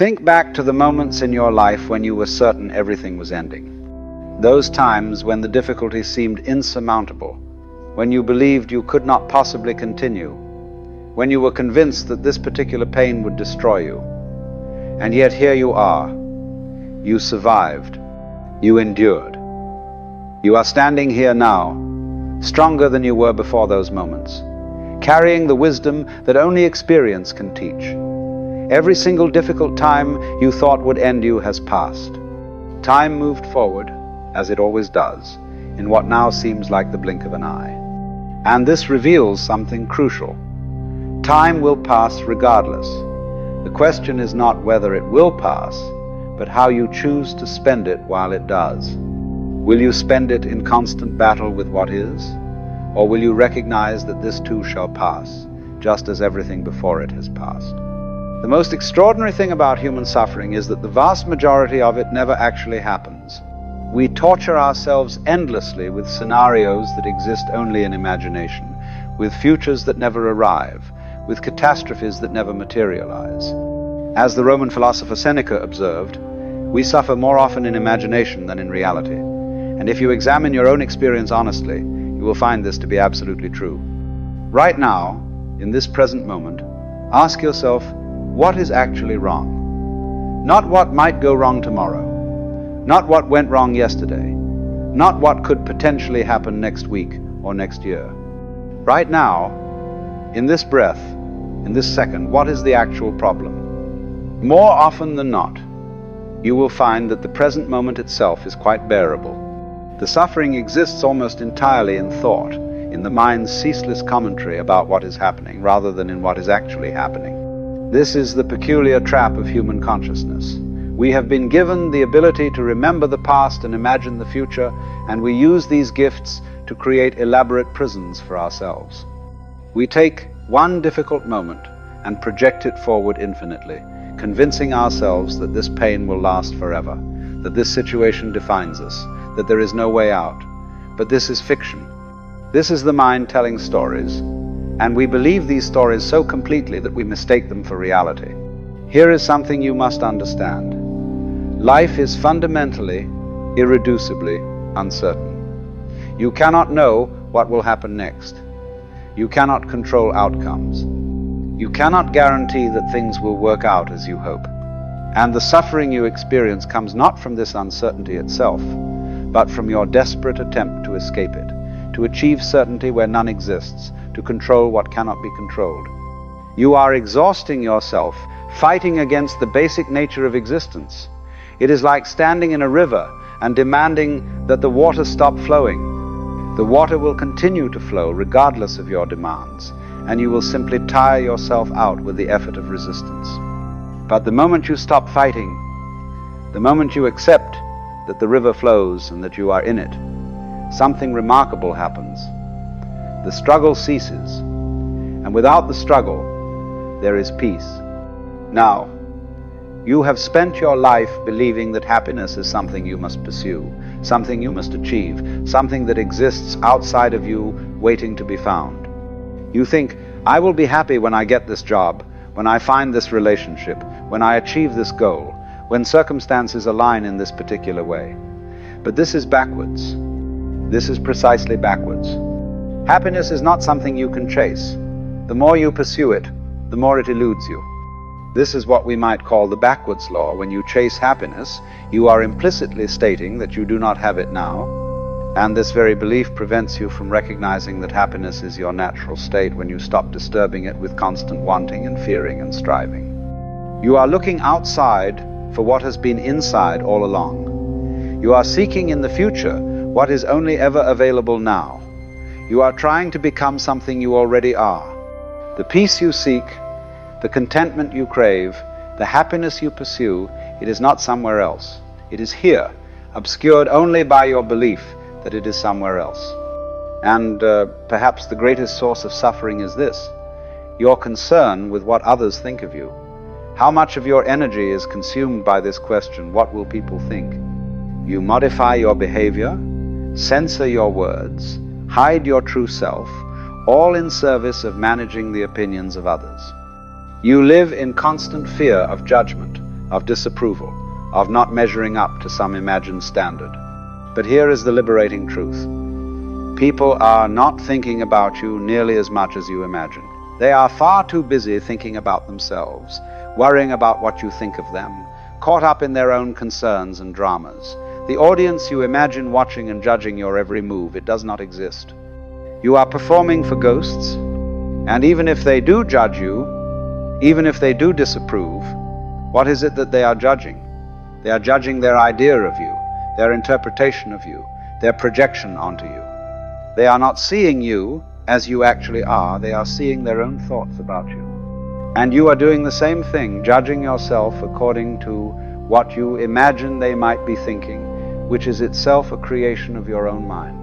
Think back to the moments in your life when you were certain everything was ending. Those times when the difficulty seemed insurmountable, when you believed you could not possibly continue, when you were convinced that this particular pain would destroy you. And yet here you are. You survived. You endured. You are standing here now, stronger than you were before those moments, carrying the wisdom that only experience can teach. Every single difficult time you thought would end you has passed. Time moved forward, as it always does, in what now seems like the blink of an eye. And this reveals something crucial. Time will pass regardless. The question is not whether it will pass, but how you choose to spend it while it does. Will you spend it in constant battle with what is, or will you recognize that this too shall pass, just as everything before it has passed? The most extraordinary thing about human suffering is that the vast majority of it never actually happens. We torture ourselves endlessly with scenarios that exist only in imagination, with futures that never arrive, with catastrophes that never materialize. As the Roman philosopher Seneca observed, we suffer more often in imagination than in reality. And if you examine your own experience honestly, you will find this to be absolutely true. Right now, in this present moment, ask yourself, what is actually wrong? Not what might go wrong tomorrow. Not what went wrong yesterday. Not what could potentially happen next week or next year. Right now, in this breath, in this second, what is the actual problem? More often than not, you will find that the present moment itself is quite bearable. The suffering exists almost entirely in thought, in the mind's ceaseless commentary about what is happening, rather than in what is actually happening. This is the peculiar trap of human consciousness. We have been given the ability to remember the past and imagine the future, and we use these gifts to create elaborate prisons for ourselves. We take one difficult moment and project it forward infinitely, convincing ourselves that this pain will last forever, that this situation defines us, that there is no way out. But this is fiction. This is the mind telling stories, and we believe these stories so completely that we mistake them for reality. Here is something you must understand. Life is fundamentally, irreducibly uncertain. You cannot know what will happen next. You cannot control outcomes. You cannot guarantee that things will work out as you hope. And the suffering you experience comes not from this uncertainty itself, but from your desperate attempt to escape it, to achieve certainty where none exists, to control what cannot be controlled. You are exhausting yourself, fighting against the basic nature of existence. It is like standing in a river and demanding that the water stop flowing. The water will continue to flow regardless of your demands, and you will simply tire yourself out with the effort of resistance. But the moment you stop fighting, the moment you accept that the river flows and that you are in it, something remarkable happens. The struggle ceases, and without the struggle, there is peace. Now, you have spent your life believing that happiness is something you must pursue, something you must achieve, something that exists outside of you, waiting to be found. You think, I will be happy when I get this job, when I find this relationship, when I achieve this goal, when circumstances align in this particular way. But this is backwards. This is precisely backwards. Happiness is not something you can chase. The more you pursue it, the more it eludes you. This is what we might call the backwards law. When you chase happiness, you are implicitly stating that you do not have it now, and this very belief prevents you from recognizing that happiness is your natural state when you stop disturbing it with constant wanting and fearing and striving. You are looking outside for what has been inside all along. You are seeking in the future what is only ever available now. You are trying to become something you already are. The peace you seek, the contentment you crave, the happiness you pursue, it is not somewhere else. It is here, obscured only by your belief that it is somewhere else. And perhaps the greatest source of suffering is this: your concern with what others think of you. How much of your energy is consumed by this question, what will people think? You modify your behavior, censor your words, hide your true self, all in service of managing the opinions of others. You live in constant fear of judgment, of disapproval, of not measuring up to some imagined standard. But here is the liberating truth. People are not thinking about you nearly as much as you imagine. They are far too busy thinking about themselves, worrying about what you think of them, caught up in their own concerns and dramas. The audience you imagine watching and judging your every move, it does not exist. You are performing for ghosts, and even if they do judge you, even if they do disapprove, what is it that they are judging? They are judging their idea of you, their interpretation of you, their projection onto you. They are not seeing you as you actually are, they are seeing their own thoughts about you. And you are doing the same thing, judging yourself according to what you imagine they might be thinking, which is itself a creation of your own mind.